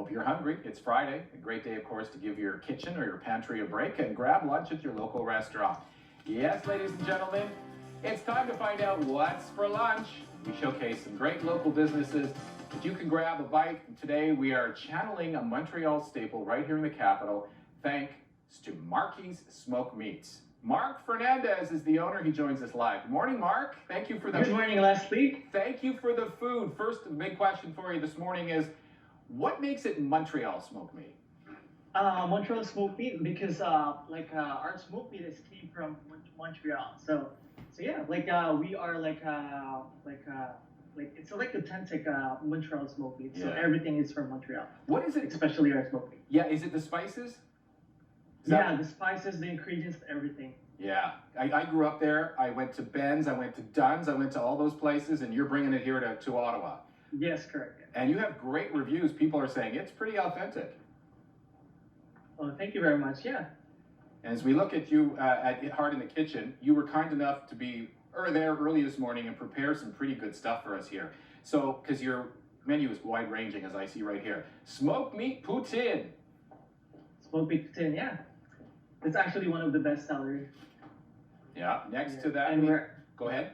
Hope you're hungry. It's Friday, a great day, of course, to give your kitchen or your pantry a break and grab lunch at your local restaurant. Yes, ladies and gentlemen, it's time to find out what's for lunch. We showcase some great local businesses that you can grab a bite. And today we are channeling a Montreal staple right here in the capital, thanks to Markie's Smoked Meats. Mark Fernandez is the owner. He joins us live. Good morning, Mark. Thank you for the... Good morning, Leslie. Thank you for the food. First, the big question for you this morning is, what makes it Montreal smoked meat? Montreal smoked meat because our smoked meat is came from Montreal. So yeah, we are it's like authentic Montreal smoked meat. So everything is from Montreal. What is it? Especially our smoked meat. Yeah, is it the spices? The spices, the ingredients, everything. Yeah, I grew up there. I went to Ben's, I went to Dunn's, I went to all those places, and you're bringing it here to Ottawa. Yes, correct. And you have great reviews. People are saying it's pretty authentic. Oh, thank you very much. Yeah. And as we look at you at Heart in the Kitchen, you were kind enough to be there early this morning and prepare some pretty good stuff for us here. So, because your menu is wide-ranging, as I see right here. Smoked meat poutine. Smoked meat poutine, yeah. It's actually one of the best sellers. Yeah. Next to that, go ahead.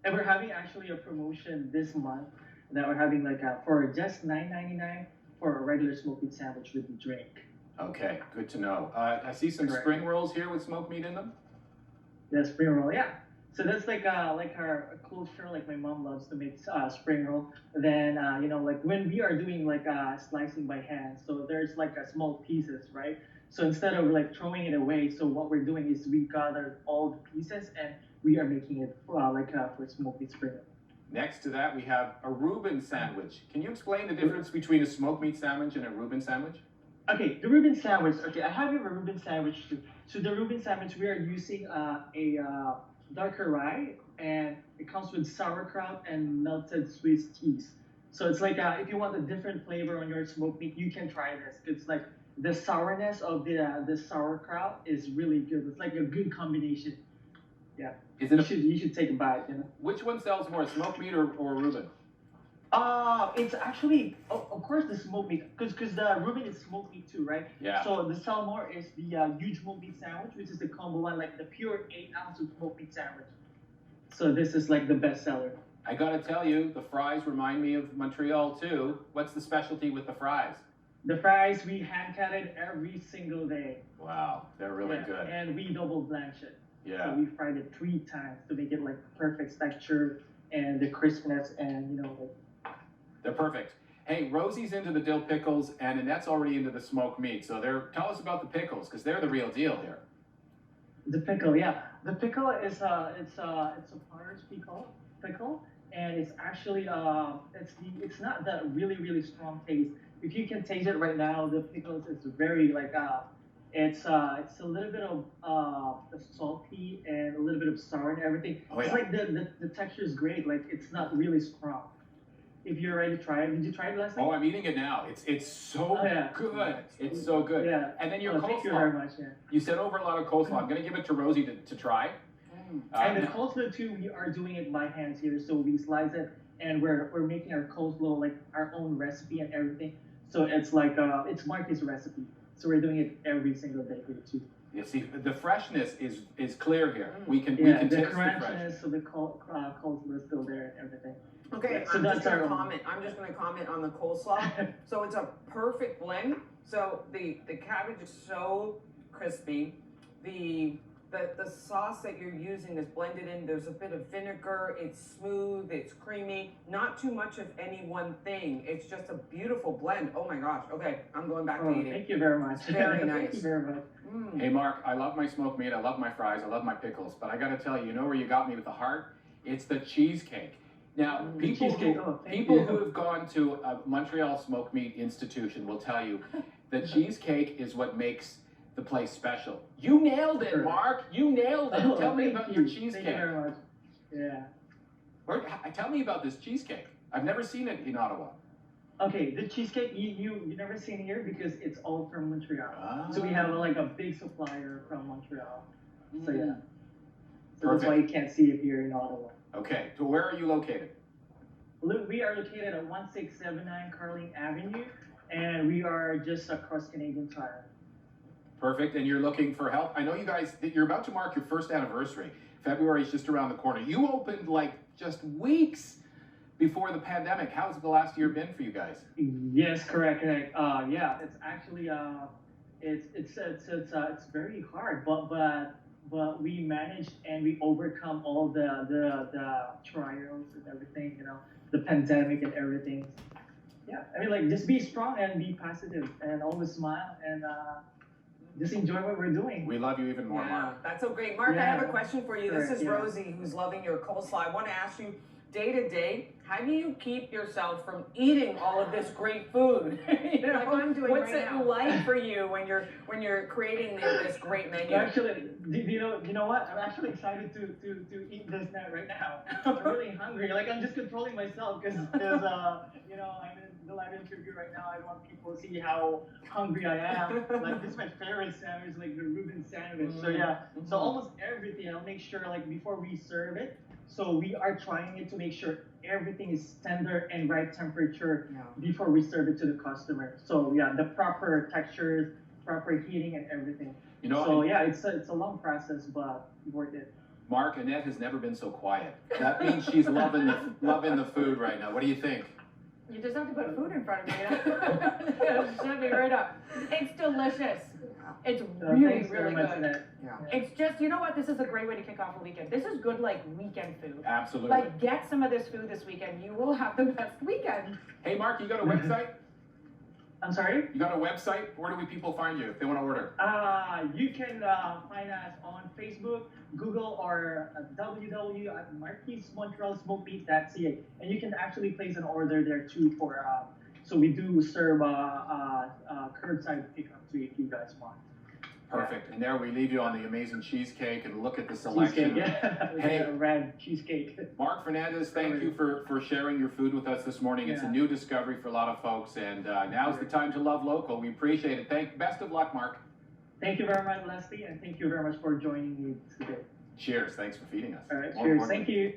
And we're having actually a promotion this month that we're having for just $9.99 for a regular smoked meat sandwich with the drink. Okay, good to know. I see some spring rolls here with smoked meat in them. Yeah, spring roll, yeah. So that's like our culture. Like my mom loves to make spring roll. Then when we are doing slicing by hand, so there's small pieces, right? So instead of throwing it away, so what we're doing is we gather all the pieces and we are making it for smoked meat spring roll. Next to that, we have a Reuben sandwich. Can you explain the difference between a smoked meat sandwich and a Reuben sandwich? Okay, the Reuben sandwich. Okay, I have here a Reuben sandwich too. So the Reuben sandwich, we are using a darker rye, and it comes with sauerkraut and melted Swiss cheese. So it's if you want a different flavor on your smoked meat, you can try this. It's the sourness of the sauerkraut is really good. It's like a good combination. Yeah. You should take a bite. Which one sells more, smoked meat or Reuben? It's actually, of course, the smoked meat, because the Reuben is smoked meat too, right? Yeah. So the sell more is the huge smoked meat sandwich, which is the combo one, the pure 8-ounce of smoked meat sandwich. So this is the best seller. I gotta tell you, the fries remind me of Montreal too. What's the specialty with the fries? The fries, we hand cut it every single day. Wow, they're really good. And we double blanch it. Yeah. So we fried it 3 times to make it perfect texture and the crispness and They're perfect. Hey, Rosie's into the dill pickles and Annette's already into the smoked meat. So tell us about the pickles, because they're the real deal here. The pickle, yeah. The pickle is it's a Potter's pickle, and it's actually it's not that really strong taste. If you can taste it right now, the pickles is very it's a little bit of salty and a little bit of sour and everything. Oh, yeah. It's the texture is great. It's not really strong. If you're ready to try it, did you try it last night? Oh, I'm eating it now. It's so good. It's so good. Yeah. And then your coleslaw. Thank you very much. Yeah. You said over a lot of coleslaw. I'm gonna give it to Rosie to try. And the coleslaw too, we are doing it by hands here. So we slice it, and we're making our coleslaw our own recipe and everything. So it's it's Markie's recipe. So we're doing it every single day here too. You see, the freshness is clear here. We can the taste the crunchiness of the coleslaw is still there and everything. Okay, I'm just going to comment on the coleslaw. So it's a perfect blend. So the cabbage is so crispy. The sauce that you're using is blended in. There's a bit of vinegar. It's smooth. It's creamy. Not too much of any one thing. It's just a beautiful blend. Oh my gosh. Okay, I'm going back to eating. Thank you very much. Very nice. Thank you very much. Hey, Mark, I love my smoked meat. I love my fries. I love my pickles. But I got to tell you, where you got me with the heart? It's the cheesecake. Now, people who have gone to a Montreal Smoked Meat Institution will tell you that cheesecake is what makes the place special. You nailed it, Mark. You nailed it. Tell me about your cheesecake. Thank you very much. Yeah. Tell me about this cheesecake. I've never seen it in Ottawa. Okay, the cheesecake you never seen here because it's all from Montreal. So we have a big supplier from Montreal. So yeah. So that's why you can't see it here in Ottawa. Okay, so where are you located? We are located at 1679 Carling Avenue, and we are just across Canadian Tire. Perfect. And you're looking for help. I know you guys, you're about to mark your first anniversary. February is just around the corner. You opened like just weeks before the pandemic. How's the last year been for you guys? Yes, correct. Yeah, it's actually it's very hard, but we managed and we overcome all the trials and everything. You know, the pandemic and everything. Yeah, I mean, like, just be strong and be positive and always smile and just enjoy what we're doing. We love you even more, Mark. That's so great. Mark, I have a question for you. This is Rosie, who's loving your coleslaw. I want to ask you, day to day, how do you keep yourself from eating all of this great food? You know, like I'm doing what's right it now. like for you when you're creating this great menu? Actually, you know what? I'm actually excited to eat this now right now. I'm really hungry. Like, I'm just controlling myself because you know, I'm in the live interview right now. I want people to see how hungry I am. Like, this is my favorite sandwich, like the Reuben sandwich. So yeah, so almost everything. I'll make sure, like, before we serve it. So we are trying it to make sure everything is tender and right temperature before we serve it to the customer. So yeah, the proper textures, proper heating, and everything. You know, so yeah, it's a long process, but worth it. Mark, Annette has never been so quiet. That means she's loving the food right now. What do you think? You just have to put food in front of me. Shut me right up. It's delicious. It's really, really good. It's just, you know what? This is a great way to kick off a weekend. This is good, like, weekend food. Absolutely. Like, get some of this food this weekend. You will have the best weekend. Hey, Mark, you got a website? I'm sorry? You got a website? Where do people find you if they want to order? You can find us on Facebook, Google, or www.markiesmontrealsmokemeat.ca. And you can actually place an order there too for, so we do serve curbside pickup too if you guys want. Perfect. And there we leave you on the amazing cheesecake and look at the selection. Cheesecake, yeah. Hey, red cheesecake. Mark Fernandez, thank you for sharing your food with us this morning. It's a new discovery for a lot of folks, and now's the time to love local. We appreciate it. Best of luck, Mark. Thank you very much, Leslie, and thank you very much for joining me today. Cheers. Thanks for feeding us. All right, cheers. Thank you.